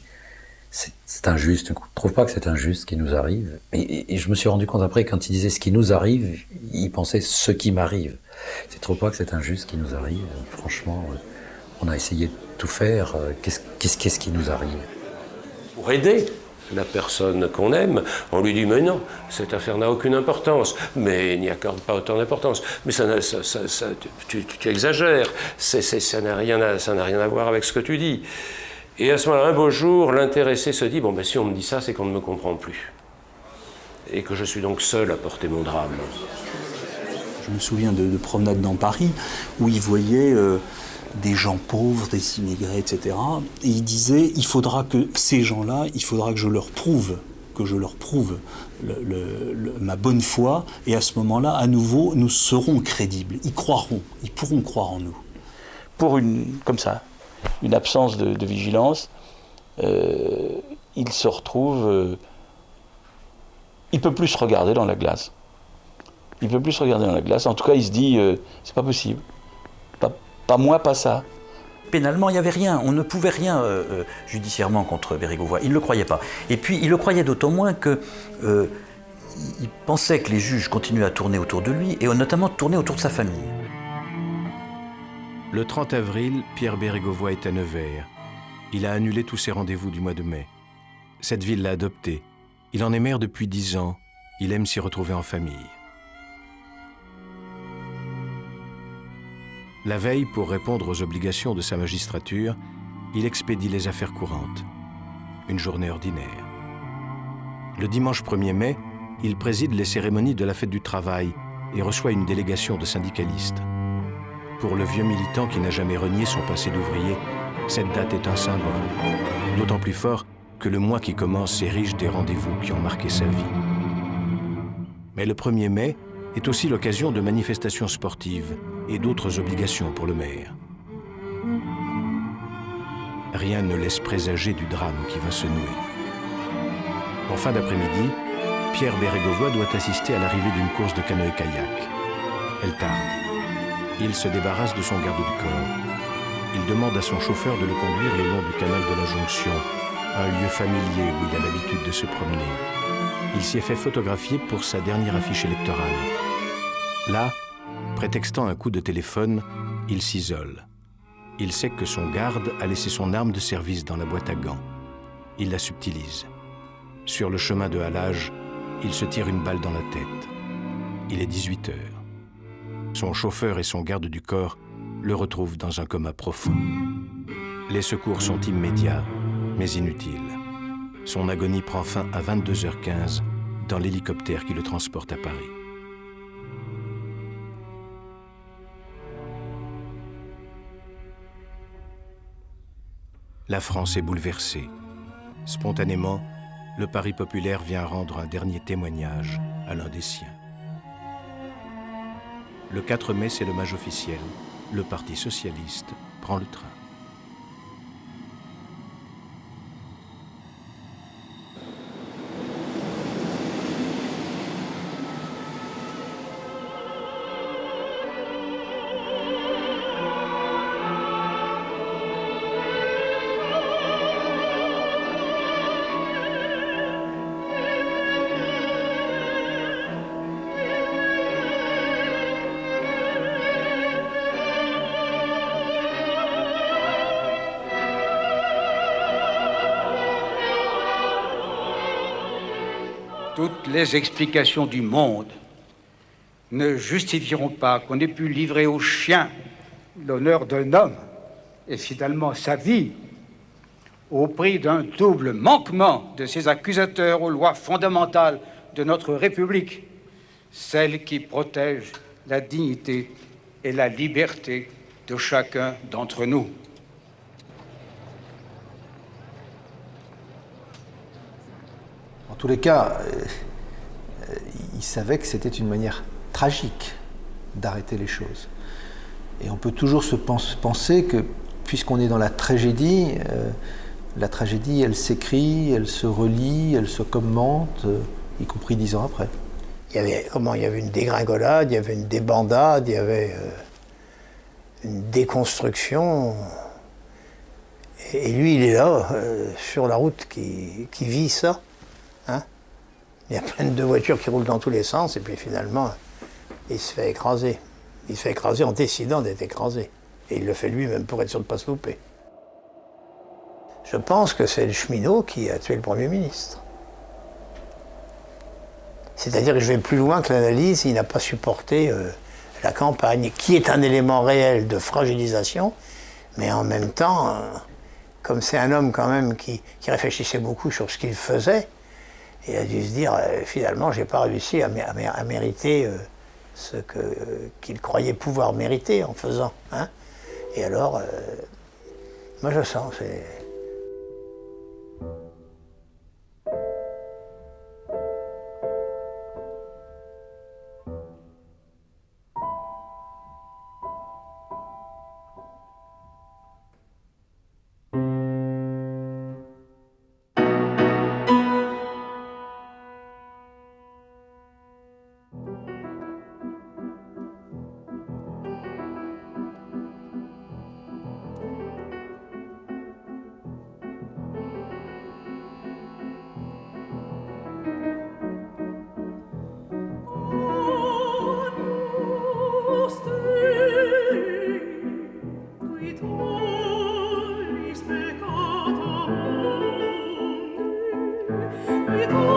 c'est injuste, tu ne trouves pas que c'est injuste ce qui nous arrive ?» Et je me suis rendu compte après, quand il disait « ce qui nous arrive », il pensait « ce qui m'arrive ». Tu ne trouves pas que c'est injuste ce qui nous arrive? Franchement, on a essayé de tout faire, qu'est-ce qui nous arrive? Pour aider la personne qu'on aime, on lui dit « mais non, cette affaire n'a aucune importance, mais n'y accorde pas autant d'importance, mais tu exagères, ça n'a rien à voir avec ce que tu dis ». Et à ce moment-là, un beau jour, l'intéressé se dit « bon, ben si on me dit ça, c'est qu'on ne me comprend plus ». et que je suis donc seul à porter mon drame. Je me souviens de promenades dans Paris où il voyait des gens pauvres, des immigrés, etc. Et il disait, il faudra que ces gens-là, il faudra que je leur prouve ma bonne foi, et à ce moment-là, à nouveau, nous serons crédibles. Ils croiront, ils pourront croire en nous. Pour comme ça, une absence de vigilance, il se retrouve... il ne peut plus se regarder dans la glace. Il ne peut plus se regarder dans la glace. En tout cas, il se dit, c'est pas possible. Pas moi, pas ça. Pénalement, il n'y avait rien. On ne pouvait rien judiciairement contre Bérégovoy. Il ne le croyait pas. Et puis, il le croyait d'autant moins que il pensait que les juges continuaient à tourner autour de lui, et notamment tourner autour de sa famille. Le 30 avril, Pierre Bérégovoy est à Nevers. Il a annulé tous ses rendez-vous du mois de mai. Cette ville l'a adopté. Il en est maire depuis 10 ans. Il aime s'y retrouver en famille. La veille, pour répondre aux obligations de sa magistrature, il expédie les affaires courantes. Une journée ordinaire. Le dimanche 1er mai, il préside les cérémonies de la fête du travail et reçoit une délégation de syndicalistes. Pour le vieux militant qui n'a jamais renié son passé d'ouvrier, cette date est un symbole. D'autant plus fort que le mois qui commence s'érige des rendez-vous qui ont marqué sa vie. Mais le 1er mai est aussi l'occasion de manifestations sportives et d'autres obligations pour le maire. Rien ne laisse présager du drame qui va se nouer. En fin d'après-midi, Pierre Bérégovoy doit assister à l'arrivée d'une course de canoë-kayak. Elle tarde. Il se débarrasse de son garde du corps. Il demande à son chauffeur de le conduire le long du canal de la Jonction, un lieu familier où il a l'habitude de se promener. Il s'y est fait photographier pour sa dernière affiche électorale. Là, prétextant un coup de téléphone, il s'isole. Il sait que son garde a laissé son arme de service dans la boîte à gants. Il la subtilise. Sur le chemin de halage, il se tire une balle dans la tête. Il est 18 heures. Son chauffeur et son garde du corps le retrouvent dans un coma profond. Les secours sont immédiats, mais inutiles. Son agonie prend fin à 22h15 dans l'hélicoptère qui le transporte à Paris. La France est bouleversée. Spontanément, le Paris populaire vient rendre un dernier témoignage à l'un des siens. Le 4 mai, c'est le mage officiel. Le Parti socialiste prend le train. Toutes les explications du monde ne justifieront pas qu'on ait pu livrer aux chiens l'honneur d'un homme et finalement sa vie au prix d'un double manquement de ses accusateurs aux lois fondamentales de notre République, celles qui protègent la dignité et la liberté de chacun d'entre nous. En tous les cas, il savait que c'était une manière tragique d'arrêter les choses. Et on peut toujours se penser que, puisqu'on est dans la tragédie, elle s'écrit, elle se relit, elle se commente, y compris 10 ans après. Il y avait une dégringolade, il y avait une débandade, il y avait une déconstruction. Et lui, il est là, sur la route, qui vit ça. Hein? Il y a plein de voitures qui roulent dans tous les sens, et puis finalement, il se fait écraser. Il se fait écraser en décidant d'être écrasé. Et il le fait lui-même pour être sûr de ne pas se louper. Je pense que c'est le cheminot qui a tué le Premier ministre. C'est-à-dire que je vais plus loin que l'analyse, il n'a pas supporté la campagne, qui est un élément réel de fragilisation, mais en même temps, comme c'est un homme quand même qui réfléchissait beaucoup sur ce qu'il faisait, Et il a dû se dire, finalement, j'ai pas réussi à mériter ce qu'il croyait pouvoir mériter en faisant. Hein. Et alors, moi je sens, c'est... Peccato